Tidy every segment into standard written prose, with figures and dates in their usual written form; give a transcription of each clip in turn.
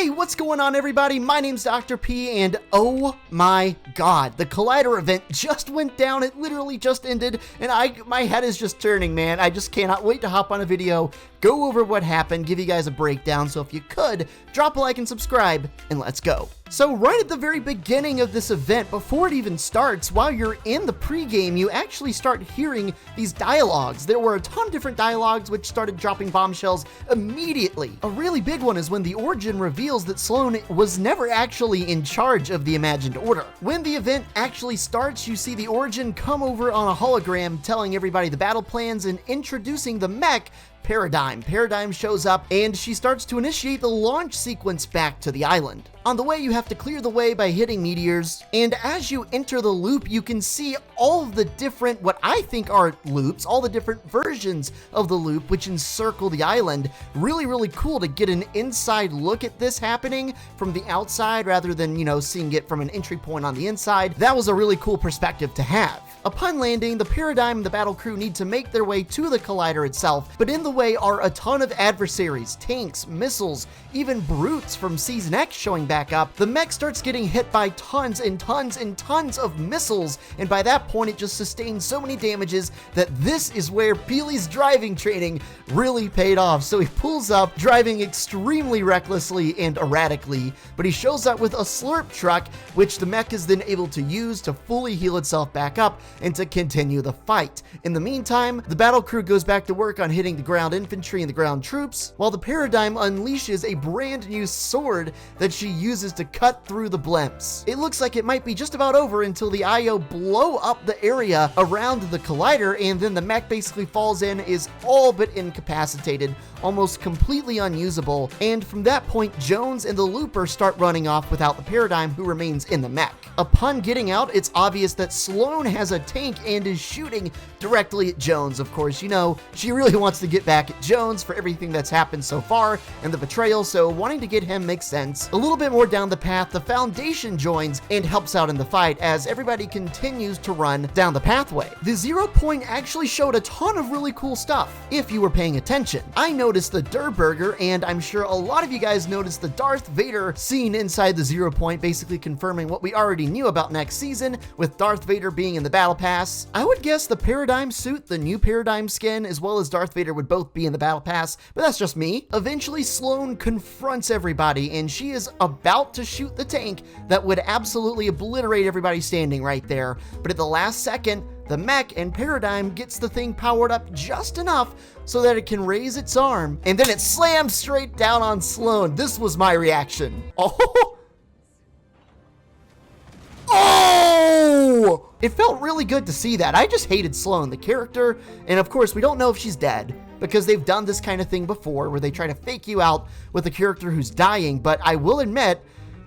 Hey, what's going on, everybody? My name's Dr. P, and oh my god, the Collider event just went down. It literally just ended, and my head is just turning, man. I just cannot wait to hop on a video, go over what happened, give you guys a breakdown. So if you could, drop a like and subscribe, and let's go. So right at the very beginning of this event, before it even starts, while you're in the pregame, you actually start hearing these dialogues. There were a ton of different dialogues which started dropping bombshells immediately. A really big one is when the Origin reveals that Sloan was never actually in charge of the Imagined Order. When the event actually starts, you see the Origin come over on a hologram telling everybody the battle plans and introducing the mech, Paradigm. Paradigm shows up and she starts to initiate the launch sequence back to the island. On the way, you have to clear the way by hitting meteors, and as you enter the loop, you can see all of the different, what I think are loops, all the different versions of the loop which encircle the island. Really, really cool to get an inside look at this happening from the outside rather than, seeing it from an entry point on the inside. That was a really cool perspective to have. Upon landing, the Paradigm and the battle crew need to make their way to the Collider itself, but in the way are a ton of adversaries, tanks, missiles, even brutes from Season X showing back up. The mech starts getting hit by tons and tons and tons of missiles, and by that point it just sustains so many damages that this is where Peely's driving training really paid off. So he pulls up, driving extremely recklessly and erratically, but he shows up with a slurp truck, which the mech is then able to use to fully heal itself back up and to continue the fight. In the meantime, the battle crew goes back to work on hitting the ground infantry and the ground troops, while the Paradigm unleashes a brand new sword that she uses to cut through the blimps. It looks like it might be just about over until the IO blow up the area around the Collider, and then the mech basically falls in, is all but incapacitated, almost completely unusable, and from that point, Jones and the Looper start running off without the Paradigm, who remains in the mech. Upon getting out, it's obvious that Sloan has a tank and is shooting directly at Jones. Of course, she really wants to get back at Jones for everything that's happened so far and the betrayal, so wanting to get him makes sense. A little bit more down the path, the Foundation joins and helps out in the fight as everybody continues to run down the pathway. The 0 Point actually showed a ton of really cool stuff, if you were paying attention. I noticed the Durr Burger, and I'm sure a lot of you guys noticed the Darth Vader scene inside the 0 Point, basically confirming what we already knew about next season, with Darth Vader being in the Battle Pass. I would guess the Paradigm suit, the new Paradigm skin, as well as Darth Vader would both be in the Battle Pass, but that's just me. Eventually, Sloan confronts everybody, and she is about to shoot the tank that would absolutely obliterate everybody standing right there, but at the last second, the mech and Paradigm gets the thing powered up just enough so that it can raise its arm, and then it slams straight down on Sloan. This was my reaction. Oh! It felt really good to see that. I just hated Sloan, the character, and of course we don't know if she's dead because they've done this kind of thing before where they try to fake you out with a character who's dying, but I will admit,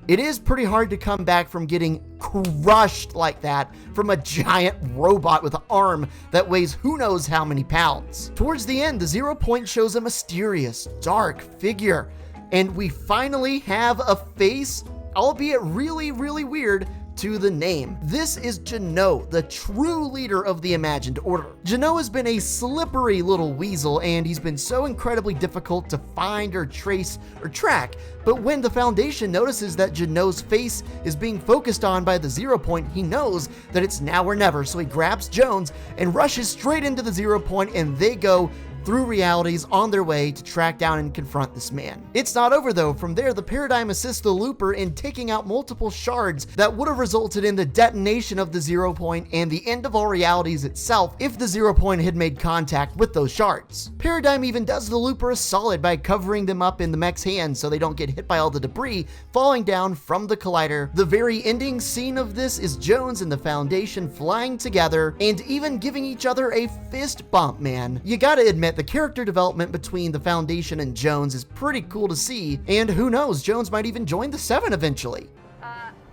it is pretty hard to come back from getting crushed like that from a giant robot with an arm that weighs who knows how many pounds. Towards the end, the 0 Point shows a mysterious, dark figure, and we finally have a face, albeit really, really weird, to the name. This is Jeannot, the true leader of the Imagined Order. Jeannot has been a slippery little weasel, and he's been so incredibly difficult to find or trace or track, but when the Foundation notices that Jeannot's face is being focused on by the 0 Point, he knows that it's now or never, so he grabs Jones and rushes straight into the 0 Point, and they go through realities on their way to track down and confront this man. It's not over though. From there, the Paradigm assists the Looper in taking out multiple shards that would have resulted in the detonation of the 0 Point and the end of all realities itself if the 0 Point had made contact with those shards. Paradigm even does the Looper a solid by covering them up in the mech's hands so they don't get hit by all the debris falling down from the Collider. The very ending scene of this is Jones and the Foundation flying together and even giving each other a fist bump, man. You gotta admit, the character development between the Foundation and Jones is pretty cool to see, and who knows, Jones might even join the Seven eventually.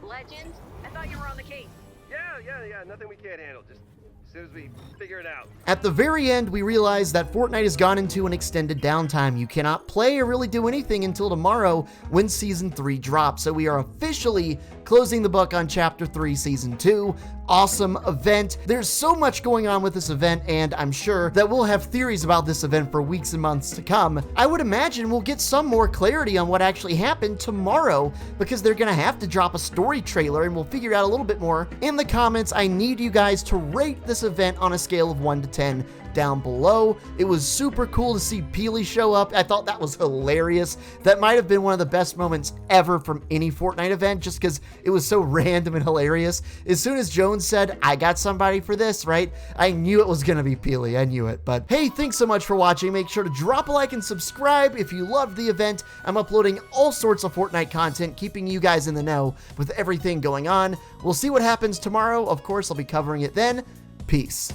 Legend? I thought you were on the case. Yeah, nothing we can't handle. Just soon as we figure it out. At the very end, we realize that Fortnite has gone into an extended downtime. You cannot play or really do anything until tomorrow when Season 3 drops. So we are officially closing the book on Chapter 3, Season 2. Awesome event. There's so much going on with this event, and I'm sure that we'll have theories about this event for weeks and months to come. I would imagine we'll get some more clarity on what actually happened tomorrow, because they're gonna have to drop a story trailer, and we'll figure out a little bit more. In the comments, I need you guys to rate this event on a scale of 1 to 10 down below. It was super cool to see Peely show up. I thought that was hilarious. That might have been one of the best moments ever from any Fortnite event, just because it was so random and hilarious. As soon as Jones said, I got somebody for this, right? I knew it was gonna be Peely. I knew it. But hey, thanks so much for watching. Make sure to drop a like and subscribe if you loved the event. I'm uploading all sorts of Fortnite content, keeping you guys in the know with everything going on. We'll see what happens tomorrow. Of course, I'll be covering it then. Peace.